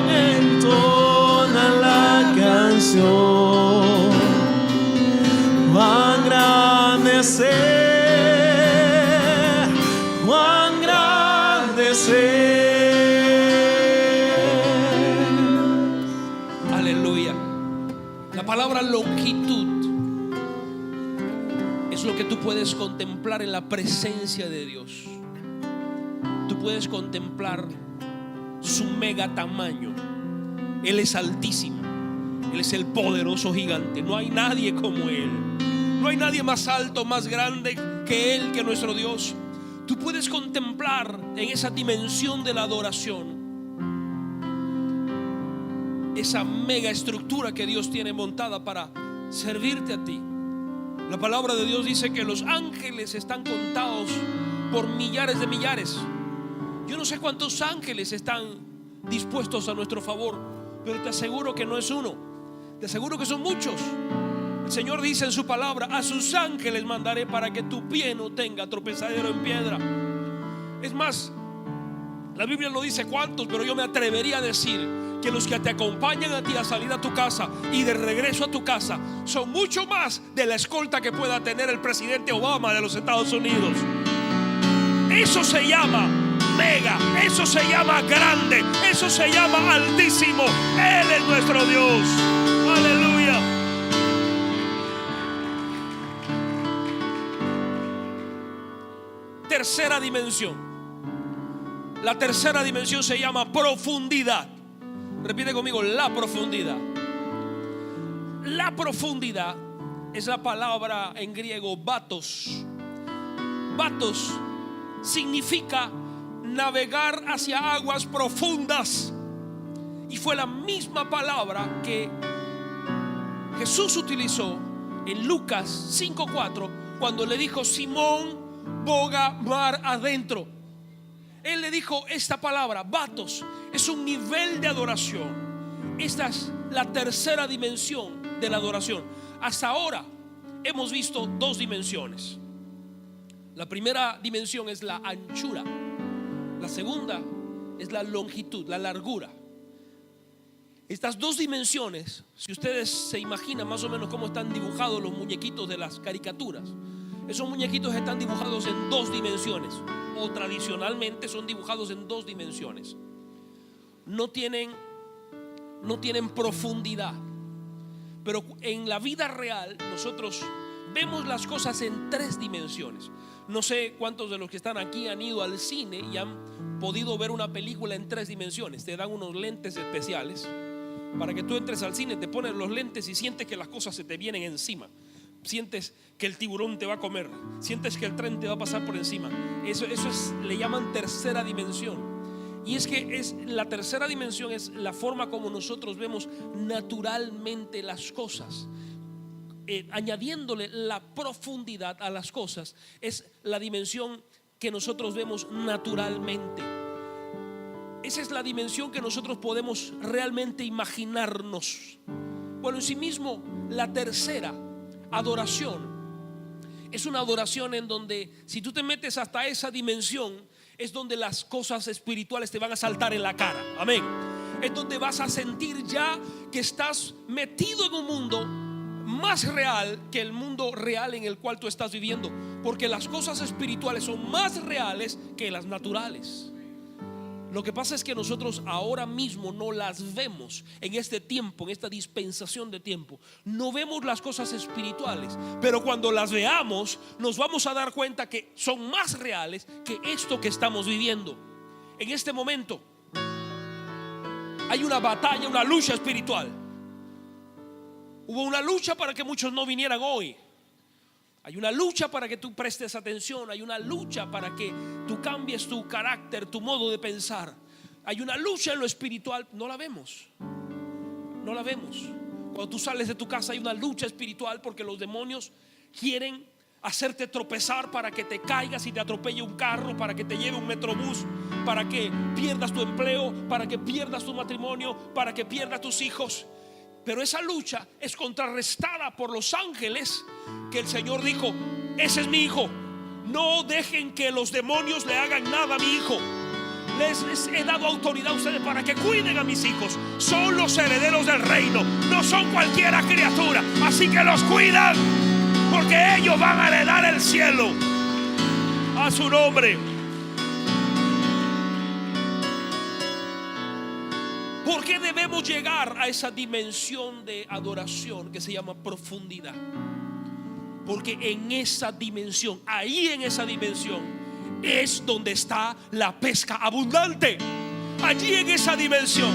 entona la canción, cuán grande es Él, cuán grande es Él. Aleluya. La palabra longitud es lo que tú puedes contemplar en la presencia de Dios. Tú puedes contemplar su mega tamaño. Él es altísimo, Él es el poderoso gigante. No hay nadie como Él. No hay nadie más alto, más grande que Él, que nuestro Dios. Tú puedes contemplar en esa dimensión de la adoración esa mega estructura que Dios tiene montada para servirte a ti. La palabra de Dios dice que los ángeles están contados por millares de millares. Yo no sé cuántos ángeles están dispuestos a nuestro favor, pero te aseguro que no es uno, te aseguro que son muchos. El Señor dice en su palabra: a sus ángeles mandaré para que tu pie no tenga tropezadero en piedra. Es más, la Biblia no dice cuántos, pero yo me atrevería a decir que los que te acompañan a ti a salir a tu casa y de regreso a tu casa son mucho más de la escolta que pueda tener el presidente Obama de los Estados Unidos. Eso se llama mega, eso se llama grande, eso se llama altísimo. Él es nuestro Dios. Aleluya. Tercera dimensión. La tercera dimensión se llama profundidad. Repite conmigo: la profundidad. La profundidad es la palabra en griego batos. Batos significa navegar hacia aguas profundas, y fue la misma palabra que Jesús utilizó en Lucas 5:4 cuando le dijo: Simón, boga mar adentro. Él le dijo esta palabra, batos. Es un nivel de adoración. Esta es la tercera dimensión de la adoración. Hasta ahora hemos visto dos dimensiones. La primera dimensión es la anchura. La segunda es la longitud, la largura. Estas dos dimensiones, si ustedes se imaginan más o menos cómo están dibujados los muñequitos de las caricaturas, esos muñequitos están dibujados en dos dimensiones, o tradicionalmente son dibujados en dos dimensiones. No tienen profundidad. Pero en la vida real nosotros vemos las cosas en tres dimensiones. No sé cuántos de los que están aquí han ido al cine y han podido ver una película en tres dimensiones. Te dan unos lentes especiales para que tú entres al cine, te pones los lentes y sientes que las cosas se te vienen encima. Sientes que el tiburón te va a comer, sientes que el tren te va a pasar por encima. Eso le llaman tercera dimensión. Y es que la tercera dimensión es la forma como nosotros vemos naturalmente las cosas. Añadiéndole la profundidad a las cosas, es la dimensión que nosotros vemos naturalmente. Esa es la dimensión que nosotros podemos realmente imaginarnos. Bueno, en sí mismo, la tercera, adoración, es una adoración en donde, si tú te metes hasta esa dimensión, es donde las cosas espirituales te van a saltar en la cara. Amén. Es donde vas a sentir ya que estás metido en un mundo más real que el mundo real en el cual tú estás viviendo, porque las cosas espirituales son más reales que las naturales. Lo que pasa es que nosotros ahora mismo no las vemos en este tiempo, en esta dispensación de tiempo. No vemos las cosas espirituales, pero cuando las veamos nos vamos a dar cuenta que son más reales que esto que estamos viviendo. En este momento hay una batalla, una lucha espiritual. Hubo una lucha para que muchos no vinieran hoy. Hay una lucha para que tú prestes atención. Hay una lucha para que tú cambies tu carácter, tu modo de pensar. Hay una lucha en lo espiritual. No la vemos. No la vemos. Cuando tú sales de tu casa hay una lucha espiritual, porque los demonios quieren hacerte tropezar para que te caigas y te atropelle un carro, para que te lleve un metrobús, para que pierdas tu empleo, para que pierdas tu matrimonio, para que pierdas tus hijos. Pero esa lucha es contrarrestada por los ángeles, que el Señor dijo: ese es mi hijo. No dejen que los demonios le hagan nada a mi hijo. Les he dado autoridad a ustedes para que cuiden a mis hijos. Son los herederos del reino, no son cualquiera criatura. Así que los cuidan, porque ellos van a heredar el cielo. A su nombre. ¿Por qué debemos llegar a esa dimensión de adoración que se llama profundidad? Porque en esa dimensión, ahí en esa dimensión, es donde está la pesca abundante. Allí en esa dimensión,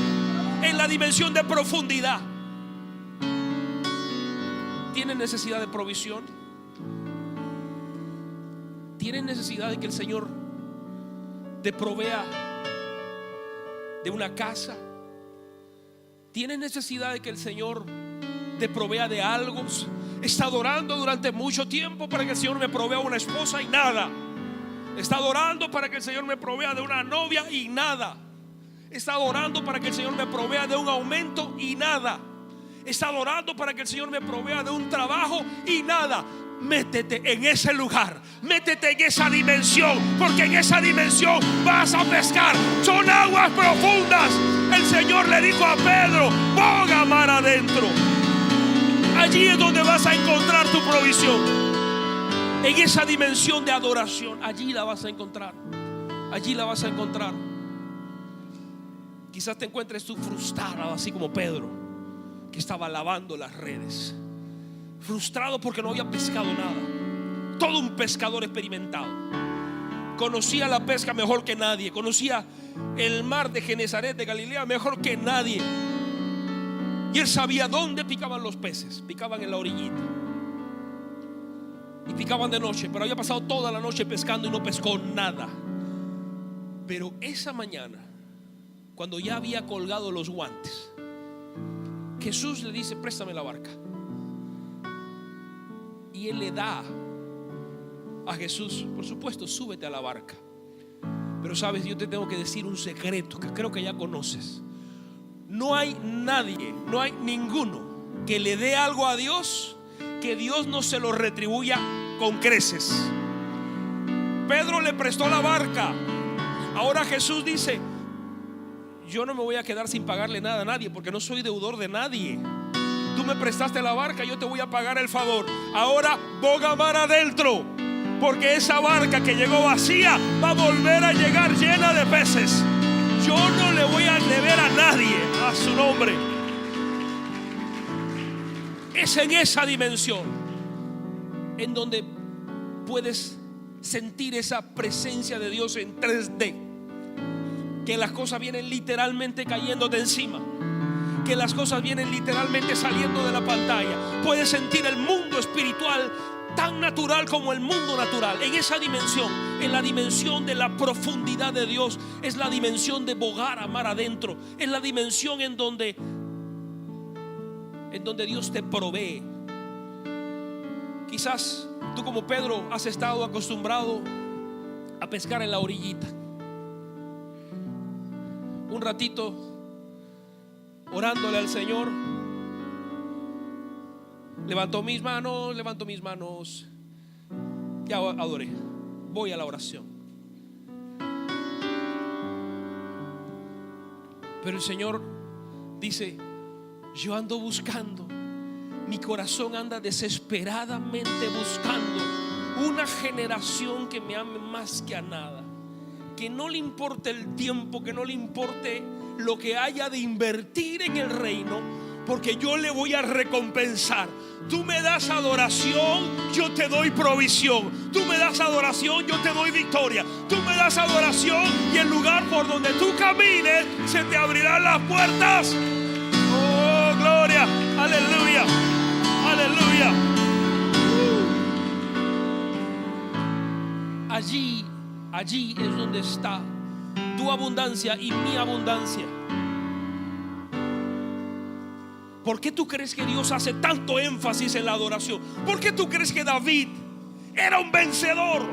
en la dimensión de profundidad. ¿Tienen necesidad de provisión? ¿Tienen necesidad de que el Señor te provea de una casa? ¿Tienes necesidad de que el Señor te provea de algo? Está orando durante mucho tiempo para que el Señor me provea una esposa y nada. Está orando para que el Señor me provea de una novia y nada. Está orando para que el Señor me provea de un aumento y nada. Está orando para que el Señor me provea de un trabajo y nada. Métete en ese lugar, métete en esa dimensión, porque en esa dimensión vas a pescar. Son aguas profundas. El Señor le dijo a Pedro: boga mar adentro. Allí es donde vas a encontrar tu provisión. En esa dimensión de adoración, allí la vas a encontrar. Allí la vas a encontrar. Quizás te encuentres tú frustrado, así como Pedro, que estaba lavando las redes, frustrado porque no había pescado nada. Todo un pescador experimentado. Conocía la pesca mejor que nadie. Conocía el mar de Genesaret de Galilea mejor que nadie. Y él sabía dónde picaban los peces. Picaban en la orillita. Y picaban de noche. Pero había pasado toda la noche pescando y no pescó nada. Pero esa mañana, cuando ya había colgado los guantes, Jesús le dice: préstame la barca. Y él le da a Jesús: por supuesto, súbete a la barca. Pero sabes, yo te tengo que decir un secreto que creo que ya conoces. No hay nadie, no hay ninguno que le dé algo a Dios que Dios no se lo retribuya con creces. Pedro le prestó la barca. Ahora Jesús dice: yo no me voy a quedar sin pagarle nada a nadie, porque no soy deudor de nadie. Tú me prestaste la barca, yo te voy a pagar el favor. Ahora boga mar adentro, porque esa barca que llegó vacía va a volver a llegar llena de peces. Yo no le voy a deber a nadie. A su nombre. Es en esa dimensión en donde puedes sentir esa presencia de Dios en 3D. Que las cosas vienen literalmente cayéndote encima, que las cosas vienen literalmente saliendo de la pantalla. Puedes sentir el mundo espiritual tan natural como el mundo natural. En esa dimensión, en la dimensión de la profundidad de Dios, es la dimensión de bogar a mar adentro. Es la dimensión en donde Dios te provee. Quizás tú, como Pedro, has estado acostumbrado a pescar en la orillita, un ratito orándole al Señor. Levanto mis manos. Ya adoré. Voy a la oración. Pero el Señor dice: yo ando buscando, mi corazón anda desesperadamente buscando una generación que me ame más que a nada, que no le importe el tiempo, que no le importe lo que haya de invertir en el reino, porque yo le voy a recompensar. Tú me das adoración, yo te doy provisión. Tú me das adoración, yo te doy victoria. Tú me das adoración y el lugar por donde tú camines se te abrirán las puertas. Oh, gloria, aleluya, aleluya. Allí es donde está tu abundancia y mi abundancia. ¿Por qué tú crees que Dios hace tanto énfasis en la adoración? ¿Por qué tú crees que David era un vencedor?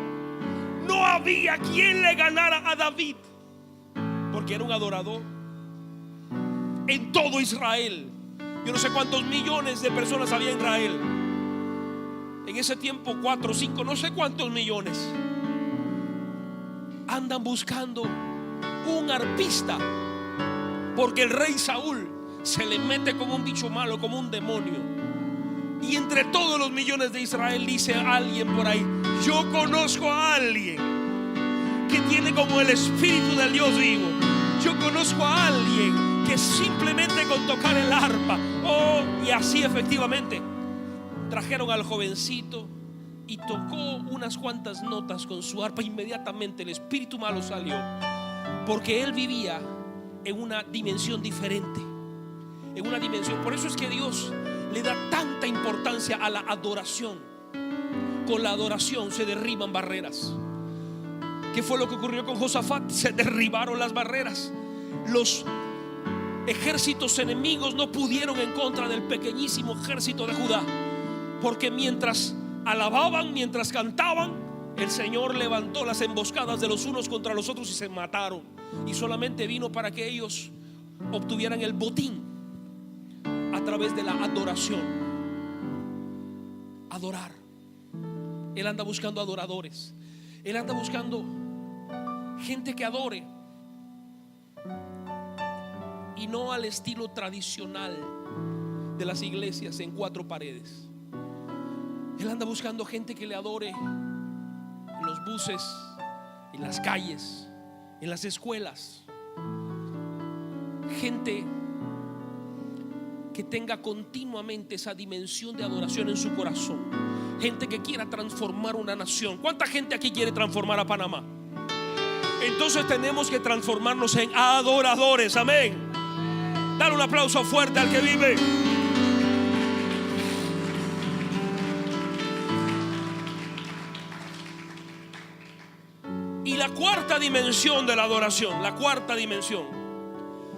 No había quien le ganara a David, porque era un adorador. En todo Israel, yo no sé cuántos millones de personas había en Israel. En ese tiempo 4, 5, no sé cuántos millones andan buscando un arpista, porque el rey Saúl se le mete como un bicho malo, como un demonio. Y entre todos los millones de Israel dice alguien por ahí: yo conozco a alguien que tiene como el espíritu del Dios vivo. Yo conozco a alguien que simplemente con tocar el arpa, y así efectivamente trajeron al jovencito y tocó unas cuantas notas con su arpa. Inmediatamente el espíritu malo salió, porque él vivía en una dimensión diferente, en una dimensión. Por eso es que Dios le da tanta importancia a la adoración. Con la adoración se derriban barreras. ¿Qué fue lo que ocurrió con Josafat? Se derribaron las barreras. Los ejércitos enemigos no pudieron en contra del pequeñísimo ejército de Judá, porque mientras alababan, mientras cantaban, el Señor levantó las emboscadas de los unos contra los otros y se mataron. Y solamente vino para que ellos obtuvieran el botín a través de la adoración. Adorar. Él anda buscando adoradores. Él anda buscando gente que adore, y no al estilo tradicional de las iglesias en 4 paredes. Él anda buscando gente que le adore en los buses, en las calles, en las escuelas. Gente que tenga continuamente esa dimensión de adoración en su corazón. Gente que quiera transformar una nación. ¿Cuánta gente aquí quiere transformar a Panamá? Entonces tenemos que transformarnos en adoradores. Amén. Dale un aplauso fuerte al que vive. Y la cuarta dimensión de la adoración, la cuarta dimensión,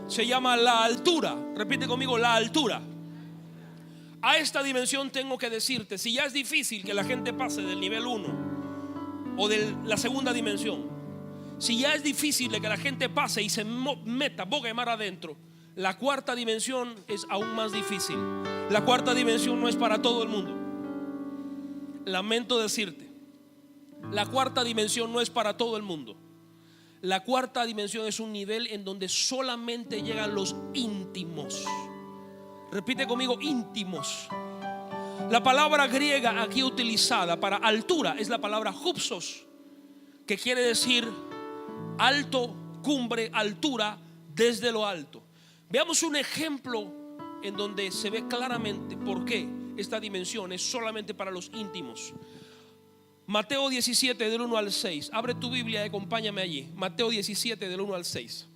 se llama la altura. Repite conmigo: la altura. A esta dimensión tengo que decirte, si ya es difícil que la gente pase del nivel 1 o de la segunda dimensión, si ya es difícil de que la gente pase y se meta boca y mar adentro, la cuarta dimensión es aún más difícil. La cuarta dimensión no es para todo el mundo. Lamento decirte, la cuarta dimensión no es para todo el mundo. La cuarta dimensión es un nivel en donde solamente llegan los íntimos. Repite conmigo: íntimos. La palabra griega aquí utilizada para altura es la palabra hupsos, que quiere decir alto, cumbre, altura, desde lo alto. Veamos un ejemplo en donde se ve claramente por qué esta dimensión es solamente para los íntimos. Mateo 17 del 1 al 6. Abre tu Biblia y acompáñame allí. Mateo 17 del 1 al 6.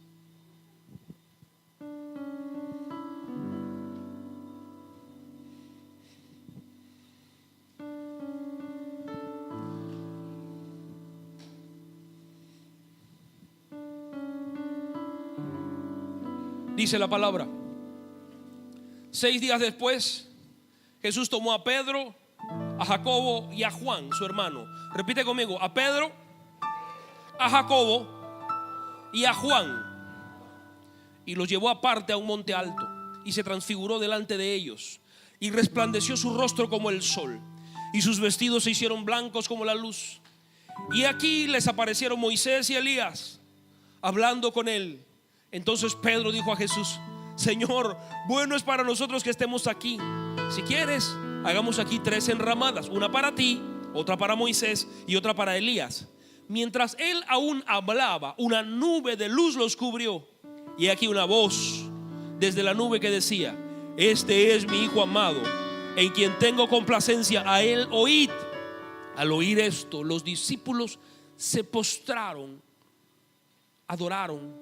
Dice la palabra: 6 días después, Jesús tomó a Pedro, a Jacobo y a Juan, su hermano. Repite conmigo: a Pedro, a Jacobo y a Juan. y los llevó aparte a un monte alto y se transfiguró delante de ellos, y resplandeció su rostro como el sol, y sus vestidos se hicieron blancos como la luz. Y aquí les aparecieron Moisés y Elías hablando con él. Entonces Pedro dijo a Jesús: Señor, bueno es para nosotros que estemos aquí. Si quieres, hagamos aquí 3 enramadas, una para ti, otra para Moisés y otra para Elías. Mientras él aún hablaba, una nube de luz los cubrió, y aquí una voz desde la nube que decía: este es mi Hijo amado, en quien tengo complacencia, a él oíd. Al oír esto, los discípulos se postraron, adoraron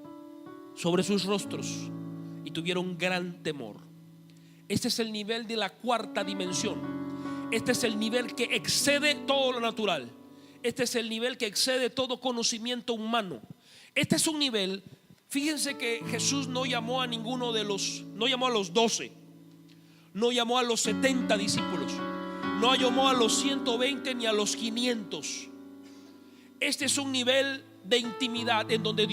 sobre sus rostros y tuvieron gran temor. Este es el nivel de la cuarta dimensión. Este es el nivel que excede todo lo natural. Este es el nivel que excede todo conocimiento humano. Este es un nivel. Fíjense que Jesús no llamó a ninguno de los, no llamó a los 12, no llamó a los 70 discípulos, no llamó a los 120 ni a los 500. Este es un nivel de intimidad en donde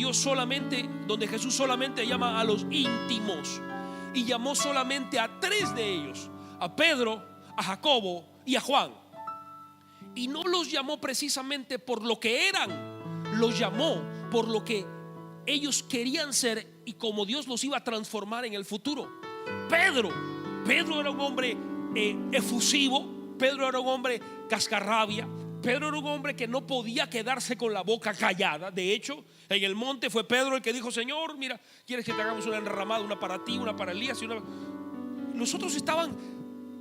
donde Jesús solamente llama a los íntimos, y llamó solamente a 3 de ellos: a Pedro, a Jacobo y a Juan. Y no los llamó precisamente por lo que eran, los llamó por lo que ellos querían ser y como Dios los iba a transformar en el futuro. Pedro era un hombre efusivo. Pedro era un hombre cascarrabia. Pedro era un hombre que no podía quedarse con la boca callada. De hecho, en el monte fue Pedro el que dijo: Señor, mira, ¿quieres que te hagamos una enramada? Una para ti, una para Elías y una... Los otros estaban,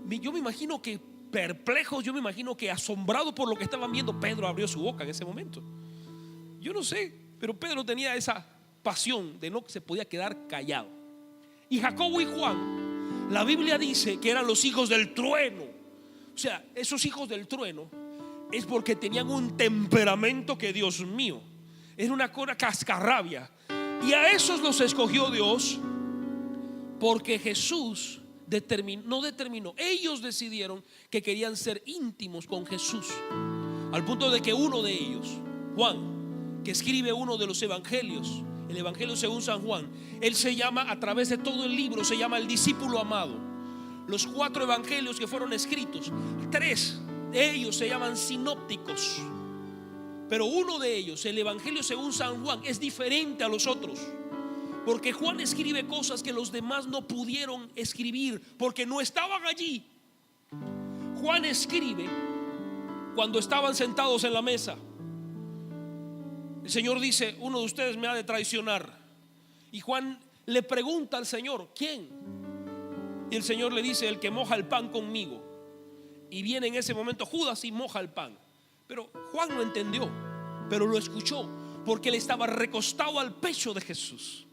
yo me imagino que perplejos, yo me imagino que asombrados por lo que estaban viendo. Pedro abrió su boca en ese momento. Yo no sé, pero Pedro tenía esa pasión de no se podía quedar callado. Y Jacobo y Juan, la Biblia dice que eran los hijos del trueno. O sea, esos hijos del trueno es porque tenían un temperamento que, Dios mío, era una cosa cascarrabia. Y a esos los escogió Dios porque Jesús no determinó, ellos decidieron que querían ser íntimos con Jesús, al punto de que uno de ellos, Juan, que escribe uno de los evangelios, el evangelio según San Juan, él se llama, a través de todo el libro, se llama el discípulo amado. Los 4 evangelios que fueron escritos, 3 de ellos se llaman sinópticos, pero uno de ellos, el evangelio según San Juan, es diferente a los otros, porque Juan escribe cosas que los demás no pudieron escribir porque no estaban allí. Juan escribe cuando estaban sentados en la mesa. El Señor dice: uno de ustedes me ha de traicionar. Y Juan le pregunta al Señor: ¿quién? Y el Señor le dice: el que moja el pan conmigo. Y viene en ese momento Judas y moja el pan. Pero Juan no entendió, pero lo escuchó, porque él estaba recostado al pecho de Jesús.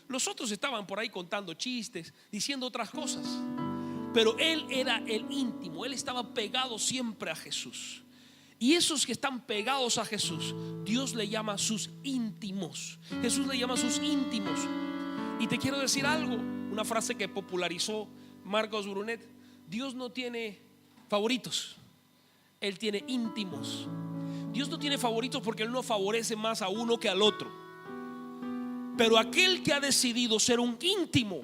Los otros estaban por ahí contando chistes, diciendo otras cosas, pero él era el íntimo. Él estaba pegado siempre a Jesús. Y esos que están pegados a Jesús, Dios le llama sus íntimos. Jesús le llama sus íntimos. Y te quiero decir algo, una frase que popularizó Marcos Brunet: Dios no tiene favoritos, Él tiene íntimos. Dios no tiene favoritos porque Él no favorece más a uno que al otro. Pero aquel que ha decidido ser un íntimo,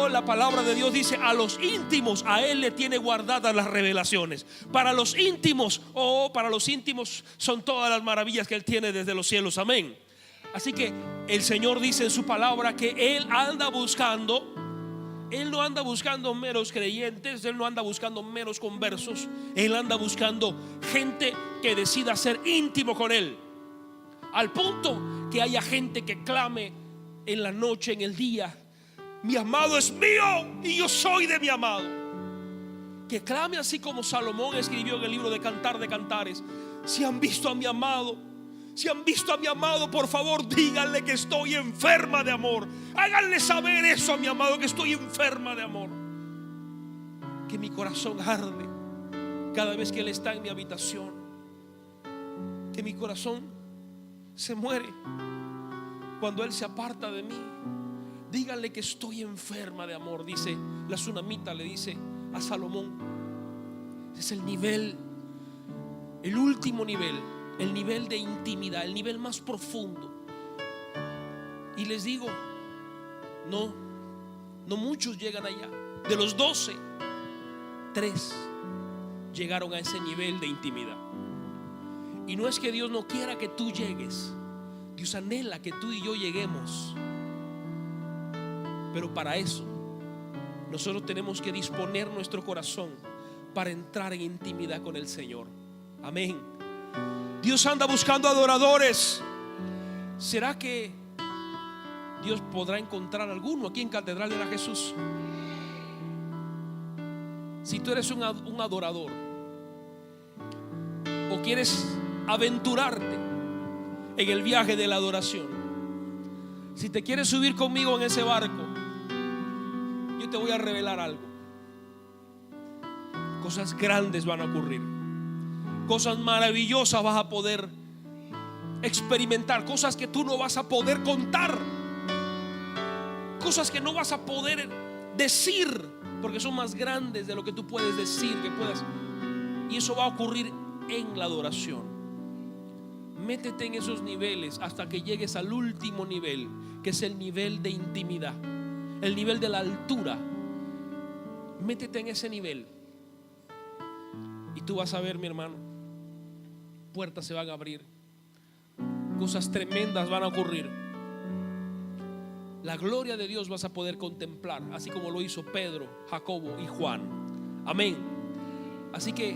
la palabra de Dios dice: a los íntimos a Él le tiene guardadas las revelaciones. Para los íntimos, para los íntimos son todas las maravillas que Él tiene desde los cielos. Amén. Así que el Señor dice en su palabra que Él anda buscando. Él no anda buscando meros creyentes, Él no anda buscando meros conversos. Él anda buscando gente que decida ser íntimo con Él, al punto que haya gente que clame en la noche, en el día: mi amado es mío y yo soy de mi amado. Que clame así como Salomón escribió en el libro de Cantar de Cantares: si han visto a mi amado, si han visto a mi amado, por favor díganle que estoy enferma de amor. Háganle saber eso a mi amado, que estoy enferma de amor. Que mi corazón arde cada vez que Él está en mi habitación. Que mi corazón se muere cuando Él se aparta de mí. Díganle que estoy enferma de amor, dice la Sunamita, le dice a Salomón. Es el nivel, el último nivel, el nivel de intimidad, el nivel más profundo. Y les digo, No muchos llegan allá. De los 12, 3 llegaron a ese nivel de intimidad. Y no es que Dios no quiera que tú llegues. Dios anhela que tú y yo lleguemos. Pero para eso nosotros tenemos que disponer nuestro corazón para entrar en intimidad con el Señor. Amén. Dios anda buscando adoradores. ¿Será que Dios podrá encontrar alguno aquí en Catedral de la Jesús? Si tú eres un adorador o quieres aventurarte en el viaje de la adoración, si te quieres subir conmigo en ese barco, yo te voy a revelar algo. Cosas grandes van a ocurrir. Cosas maravillosas vas a poder experimentar. Cosas que tú no vas a poder contar. Cosas que no vas a poder decir, porque son más grandes de lo que tú puedes decir, y eso va a ocurrir en la adoración. Métete en esos niveles hasta que llegues al último nivel, que es el nivel de intimidad, el nivel de la altura. Métete en ese nivel y tú vas a ver, mi hermano, puertas se van a abrir, cosas tremendas van a ocurrir. La gloria de Dios vas a poder contemplar, así como lo hizo Pedro, Jacobo y Juan. Amén. Así que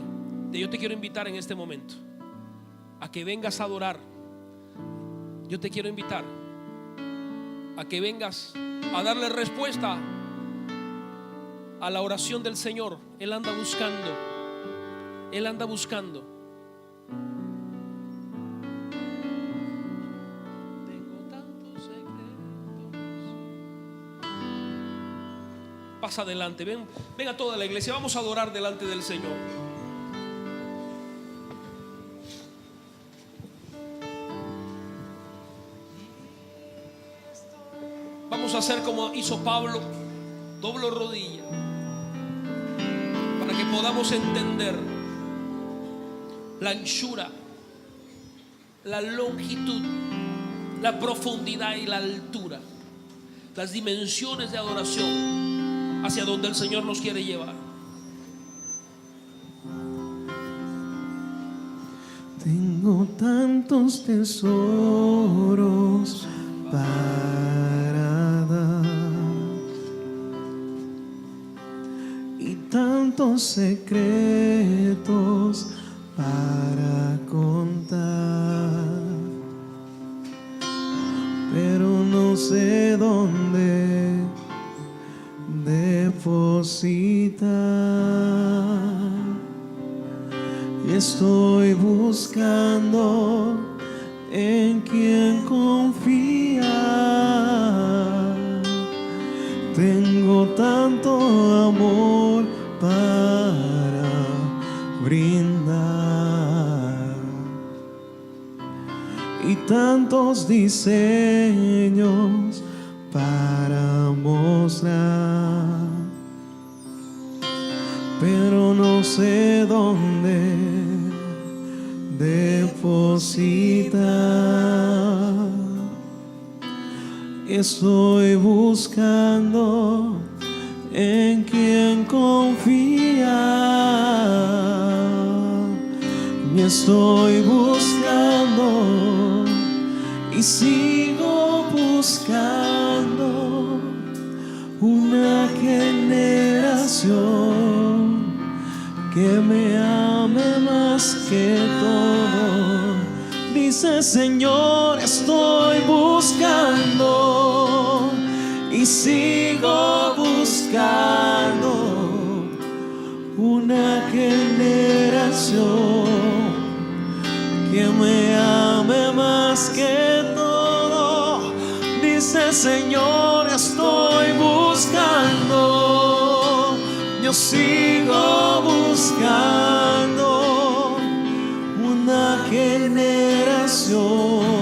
yo te quiero invitar en este momento a que vengas a adorar. Yo te quiero invitar a que vengas a darle respuesta a la oración del Señor. Él anda buscando. Él anda buscando. Tengo tantos secretos. Pasa adelante, ven a toda la iglesia. Vamos a adorar delante del Señor. Vamos a hacer como hizo Pablo. Doblo rodilla para que podamos entender la anchura, la longitud, la profundidad y la altura, las dimensiones de adoración hacia donde el Señor nos quiere llevar. Tengo tantos tesoros para dar y tantos secretos para contar, pero no sé dónde depositar. Y estoy buscando en quien confiar. Tengo tanto amor para brindar y tantos diseños para mostrar, pero no sé dónde depositar. Estoy buscando en quien confiar. Y estoy buscando y sigo buscando una generación que me ame más que todo. Dice: Señor, estoy buscando y sigo buscando una generación que me ame más que todo. Dice: Señor, estoy buscando, yo sigo buscando una generación